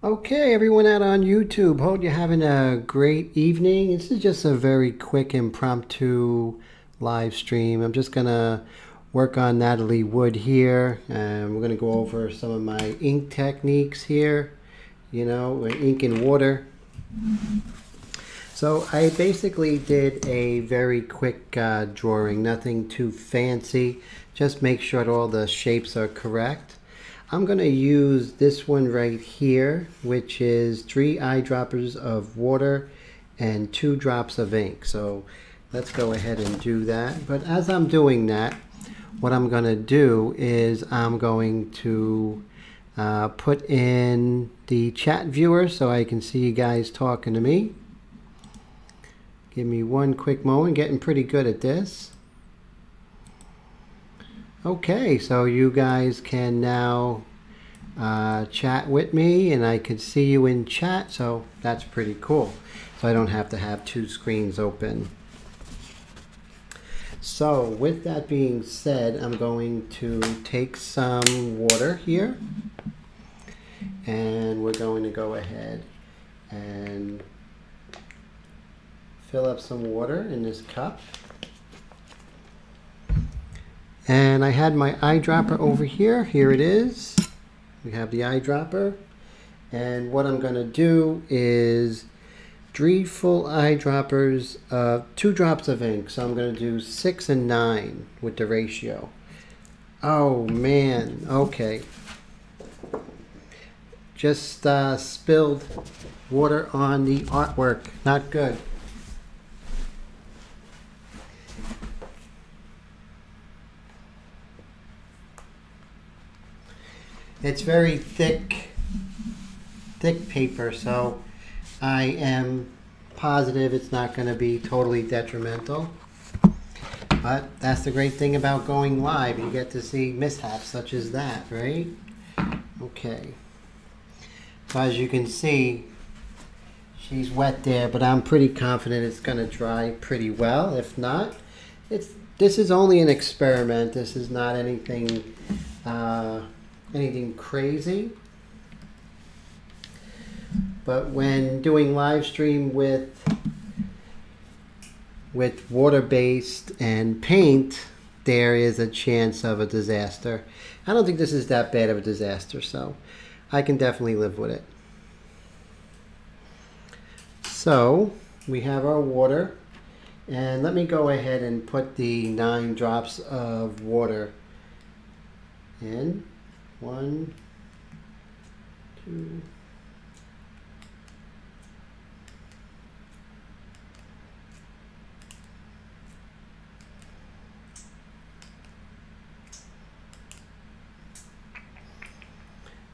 Okay, everyone out on YouTube, hope you're having a great evening. This is just a very quick impromptu live stream. I'm just gonna work on Natalie Wood here, and we're gonna go over some of my ink techniques here, ink and water. So I basically did a very quick drawing, nothing too fancy. Just make sure that all the shapes are correct. I'm going to use this one right here, which is 3 eyedroppers of water and 2 drops of ink. So let's go ahead and do that. But as I'm doing that, what I'm going to do is I'm going to put in the chat viewer so I can see you guys talking to me. Give me one quick moment, getting pretty good at this. Okay, so you guys can now chat with me and I could see you in chat, so that's pretty cool. So I don't have to have 2 screens open. So with that being said, I'm going to take some water here and we're going to go ahead and fill up some water in this cup. And I had my eyedropper over here. Here it is. We have the eyedropper. And what I'm going to do is 3 full eyedroppers of 2 drops of ink. So I'm going to do 6 and 9 with the ratio. Oh man, okay. Just spilled water on the artwork. Not good. It's very thick paper, so I am positive it's not going to be totally detrimental. But that's the great thing about going live. You get to see mishaps such as that, right? Okay. So as you can see, she's wet there, but I'm pretty confident it's going to dry pretty well. If not, this is only an experiment. This is not anything crazy. But when doing live stream with water-based and paint, there is a chance of a disaster. I don't think this is that bad of a disaster, so I can definitely live with it. So we have our water, and let me go ahead and put the 9 drops of water in. 1, 2,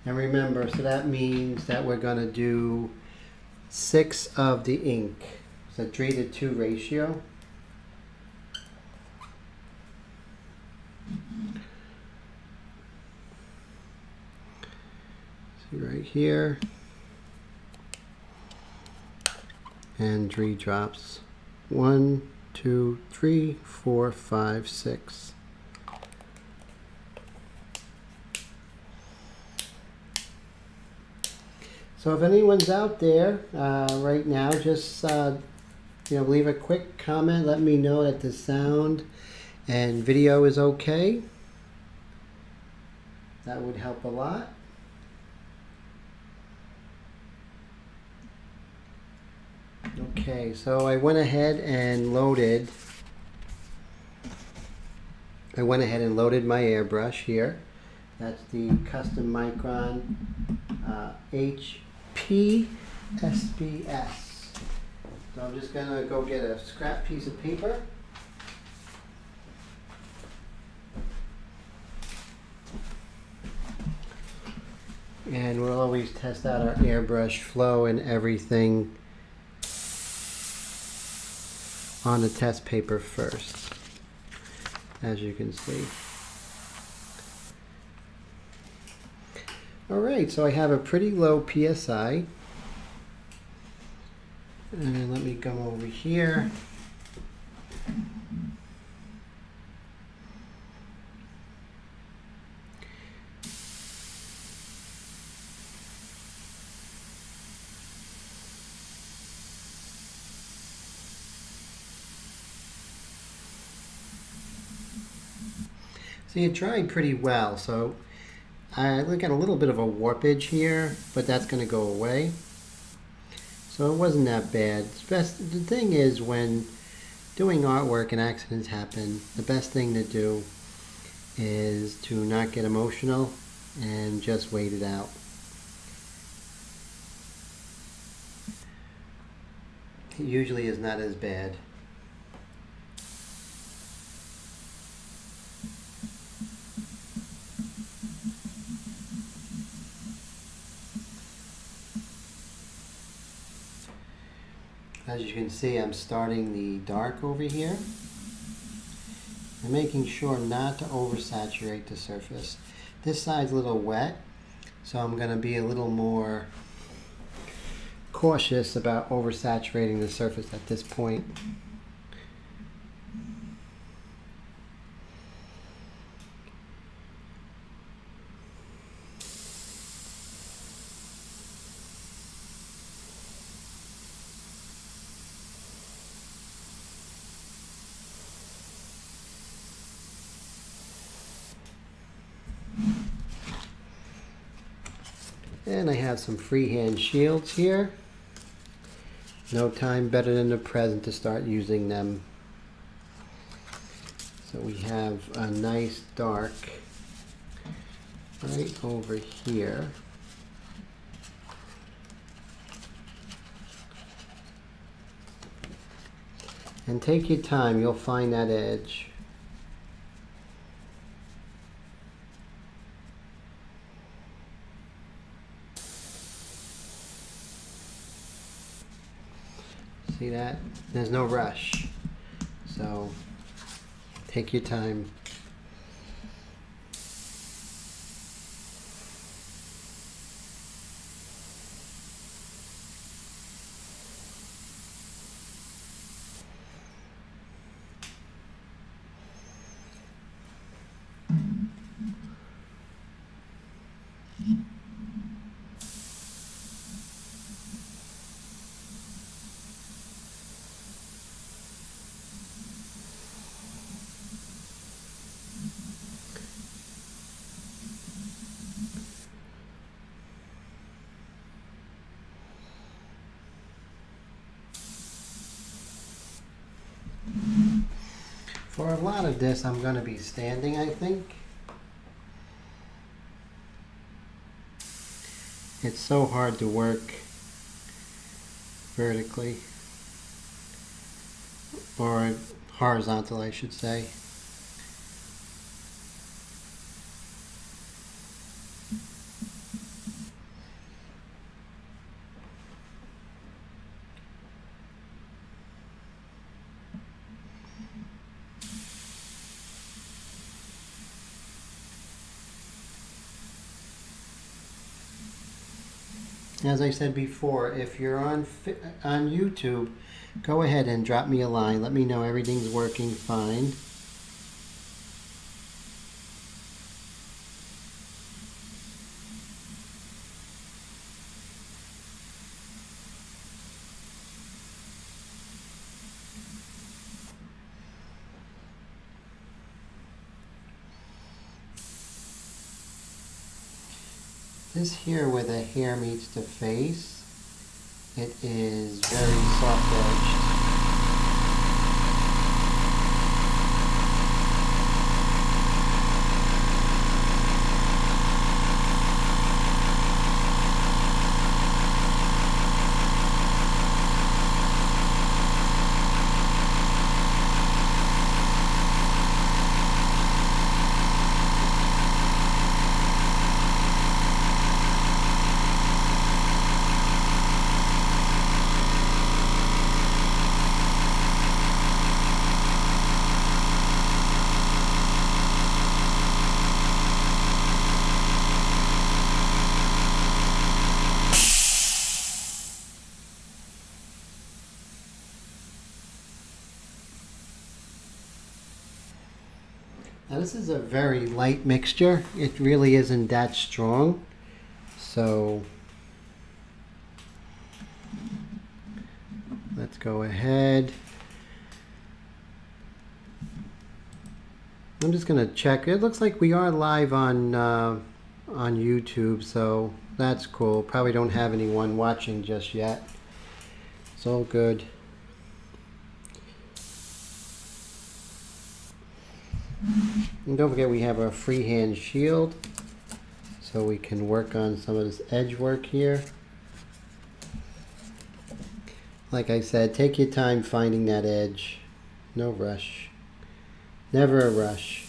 and remember, so that means that we're going to do 6 of the ink. So 3-to-2 ratio. See right here. And 3 drops. 1, 2, 3, 4, 5, 6. So if anyone's out there right now, just leave a quick comment. Let me know that the sound and video is okay. That would help a lot. Okay, so I went ahead and loaded my airbrush here. That's the custom micron HP-SBS. So I'm just going to go get a scrap piece of paper. And we'll always test out our airbrush flow and everything on the test paper first, as you can see. Alright, so I have a pretty low PSI. And let me come over here. See, it dried pretty well, so I look at a little bit of a warpage here, but that's going to go away. So it wasn't that bad. The thing is, when doing artwork and accidents happen, the best thing to do is to not get emotional and just wait it out. It usually is not as bad. As you can see, I'm starting the dark over here and making sure not to oversaturate the surface. This side's a little wet, so I'm going to be a little more cautious about oversaturating the surface at this point. And I have some freehand shields here. No time better than the present to start using them. So we have a nice dark right over here. And take your time, you'll find that edge. See that? There's no rush. So take your time. For a lot of this, I'm going to be standing, I think. It's so hard to work vertically, or horizontal, I should say. As I said before, if you're on YouTube, go ahead and drop me a line. Let me know everything's working fine. This here where the hair meets the face, it is very soft edged. Now this is a very light mixture. It really isn't that strong. So let's go ahead I'm just gonna check. It looks like we are live on YouTube, so that's cool. Probably don't have anyone watching just yet. It's all good. And don't forget we have our freehand shield, so we can work on some of this edge work here. Like I said, take your time finding that edge. No rush. Never a rush.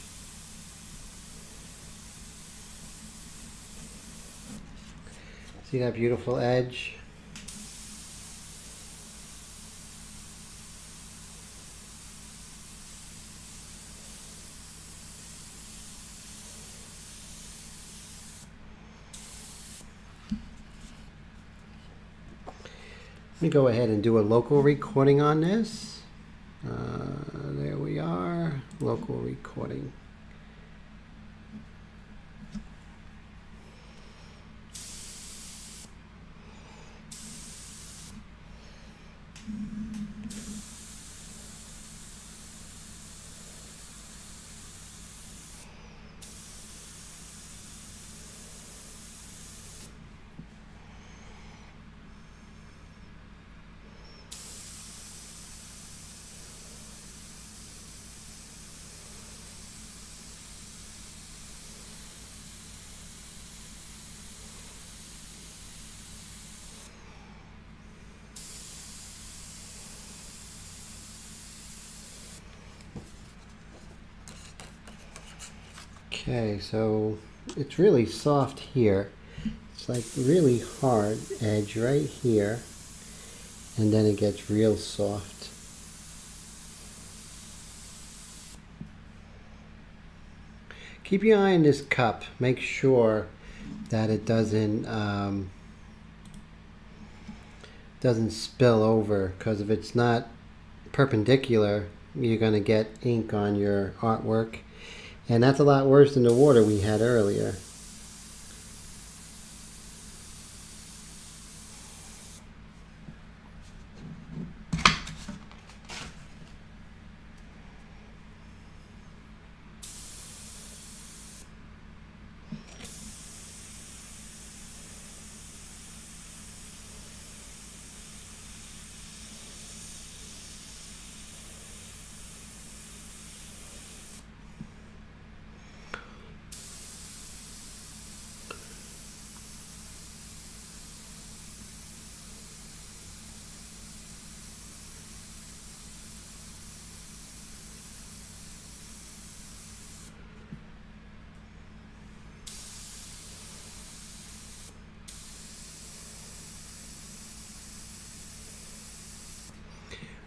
See that beautiful edge? Let me go ahead and do a local recording on this. There we are, local recording. Okay, so it's really soft here. It's like really hard edge right here, and then it gets real soft. Keep your eye on this cup. Make sure that it doesn't spill over, because if it's not perpendicular, you're going to get ink on your artwork. And that's a lot worse than the water we had earlier.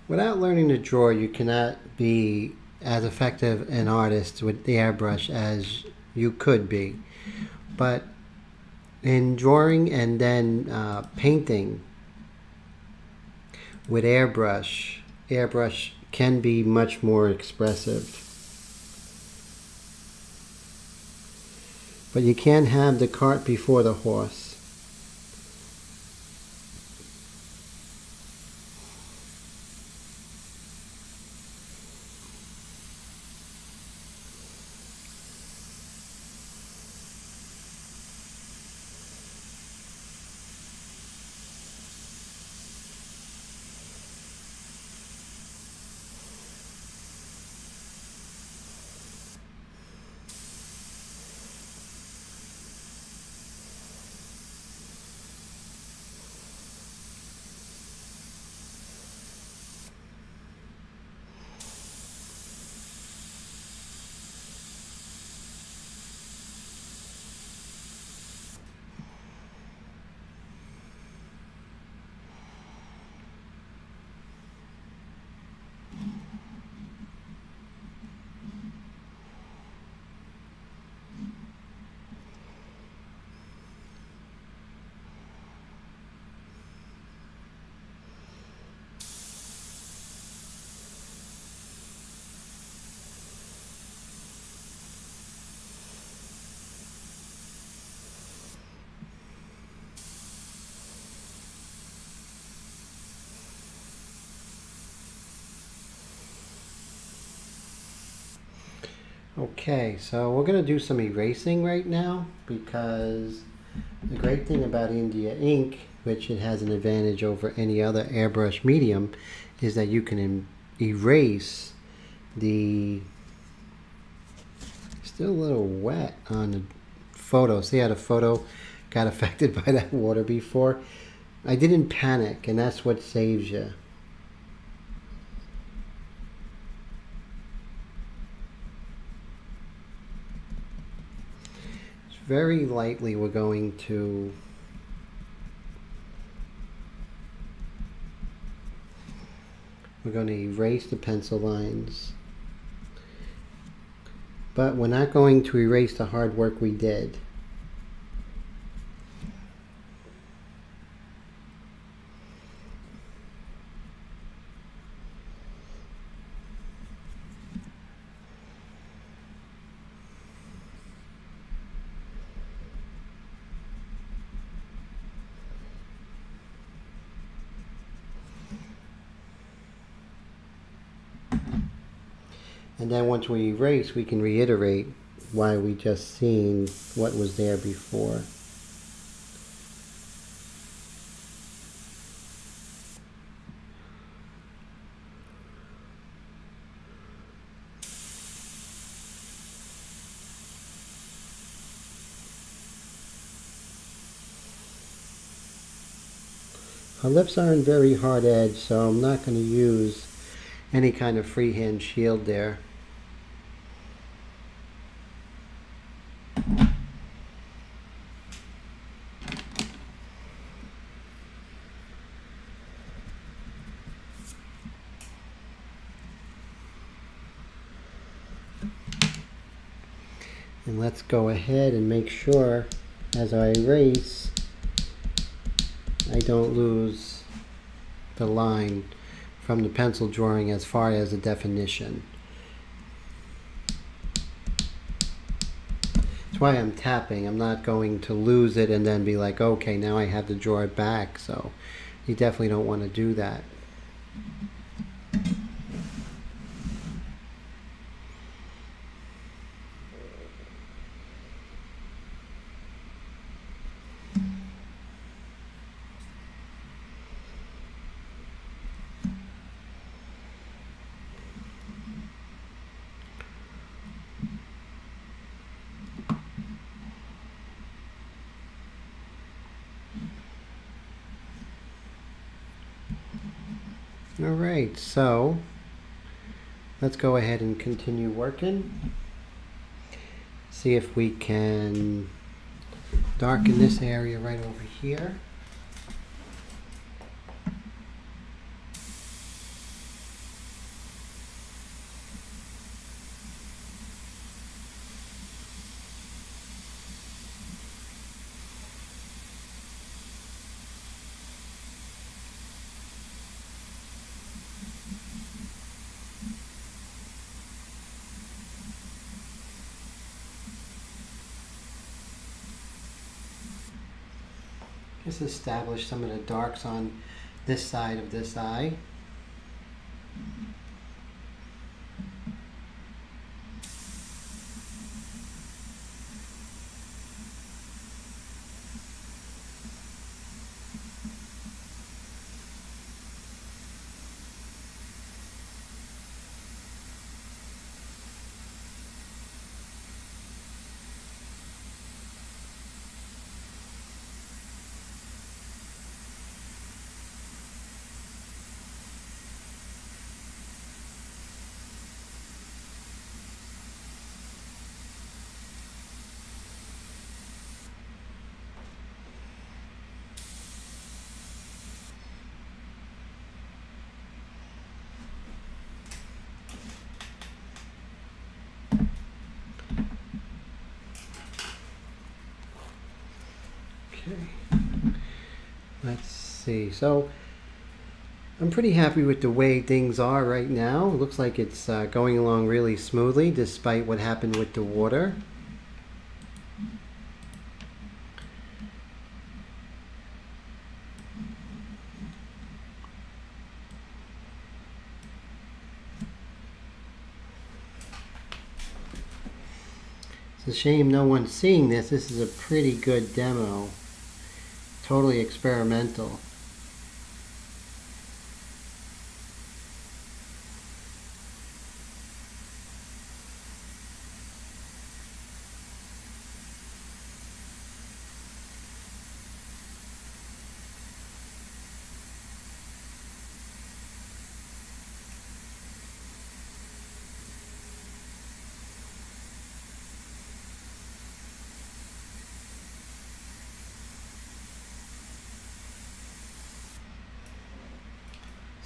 Without learning to draw, you cannot be as effective an artist with the airbrush as you could be. But in drawing and then painting with airbrush can be much more expressive. But you can't have the cart before the horse. Okay, so we're going to do some erasing right now, because the great thing about India ink, which it has an advantage over any other airbrush medium, is that you can erase the, still a little wet on the photo. See how the photo got affected by that water before? I didn't panic, and that's what saves you. Very lightly we're going to erase the pencil lines, but we're not going to erase the hard work we did. And then once we erase, we can reiterate why we just seen what was there before. Our lips aren't very hard edged, so I'm not going to use any kind of freehand shield there. And let's go ahead and make sure as I erase, I don't lose the line from the pencil drawing as far as the definition. That's why I'm tapping. I'm not going to lose it and then be like, okay, now I have to draw it back. So you definitely don't want to do that. Alright, so let's go ahead and continue working. See if we can darken this area right over here. Just establish some of the darks on this side of this eye. Let's see. So I'm pretty happy with the way things are right now. It looks like it's going along really smoothly despite what happened with the water. It's a shame no one's seeing this. This is a pretty good demo. Totally experimental.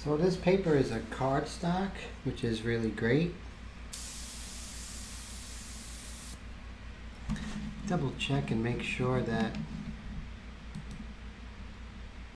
So this paper is a cardstock, which is really great. Double check and make sure that